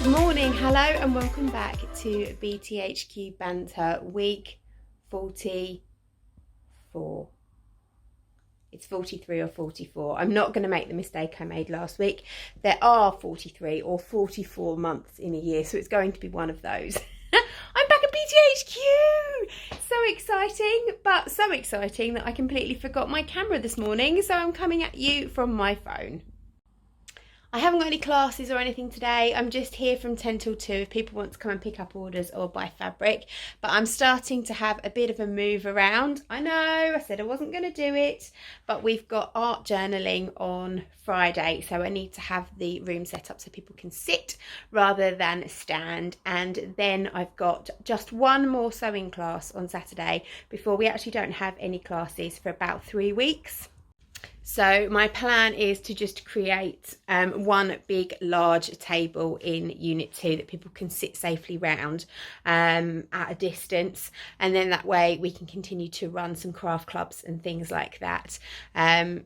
Good morning, hello and welcome back to BTHQ Banter week 44. It's 43 or 44. I'm not going to make the mistake I made last week. There are 43 or 44 months in a year, so it's going to be one of those. I'm back at BTHQ! So exciting, but so exciting that I completely forgot my camera this morning, so I'm coming at you from my phone. I haven't got any classes or anything today. I'm just here from 10 till 2 if people want to come and pick up orders or buy fabric. But I'm starting to have a bit of a move around. I know, I said I wasn't going to do it, but we've got art journaling on Friday. So I need to have the room set up so people can sit rather than stand. And then I've got just one more sewing class on Saturday before we actually don't have any classes for about 3 weeks. So my plan is to just create one big large table in unit 2 that people can sit safely round at a distance, and then that way we can continue to run some craft clubs and things like that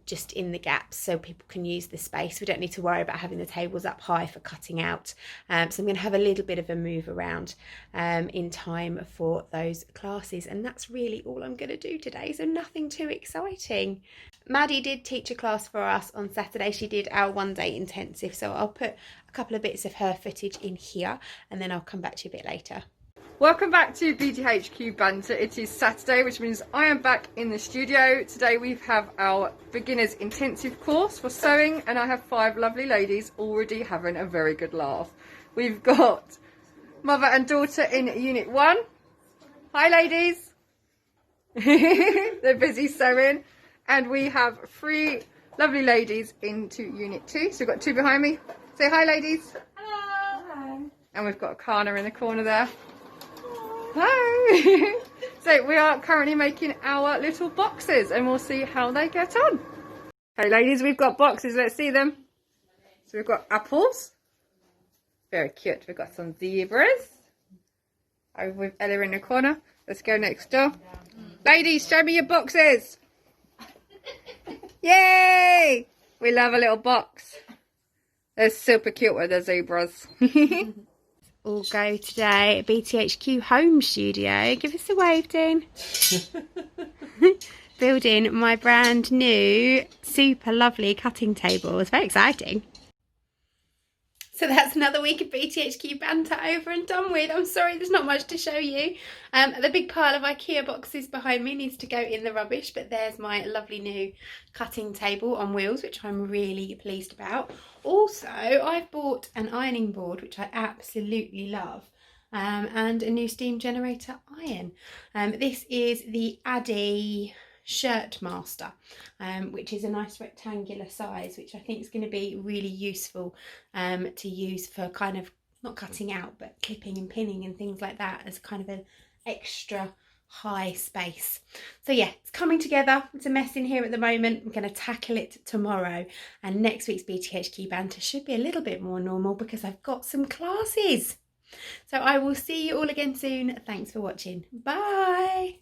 just in the gaps so people can use the space. We don't need to worry about having the tables up high for cutting out. So I'm going to have a little bit of a move around in time for those classes, and that's really all I'm going to do today, so nothing too exciting. Maddie did teach a class for us on Saturday. She did our 1-day intensive, so I'll put a couple of bits of her footage in here and then I'll come back to you a bit later. Welcome back to BTHQ Banter. It is Saturday, which means I am back in the studio. Today we have our beginners intensive course for sewing, and I have 5 lovely ladies already having a very good laugh. We've got mother and daughter in unit 1. Hi ladies. They're busy sewing. And we have 3 lovely ladies into unit 2. So we've got 2 behind me. Say hi, ladies. Hello. Hi. And we've got Kana in the corner there. Hi. So we are currently making our little boxes and we'll see how they get on. Hey, ladies, we've got boxes. Let's see them. So we've got apples. Very cute. We've got some zebras. Over with Ella in the corner. Let's go next door. Ladies, show me your boxes. Yay! We love a little box. They're super cute with the zebras. All go today at BTHQ Home Studio. Give us a wave, Dean. Building my brand new super lovely cutting table. It's very exciting. So that's another week of BTHQ Banter over and done with. I'm sorry there's not much to show you. The big pile of IKEA boxes behind me needs to go in the rubbish, but there's my lovely new cutting table on wheels, which I'm really pleased about. Also, I've bought an ironing board, which I absolutely love, and a new steam generator iron. This is the Addy Shirt Master, which is a nice rectangular size, which I think is going to be really useful to use for kind of not cutting out but clipping and pinning and things like that as kind of an extra high space. So yeah, it's coming together. It's a mess in here at the moment. I'm going to tackle it tomorrow, and next week's BTHQ Banter should be a little bit more normal because I've got some classes. So I will see you all again soon. Thanks for watching. Bye.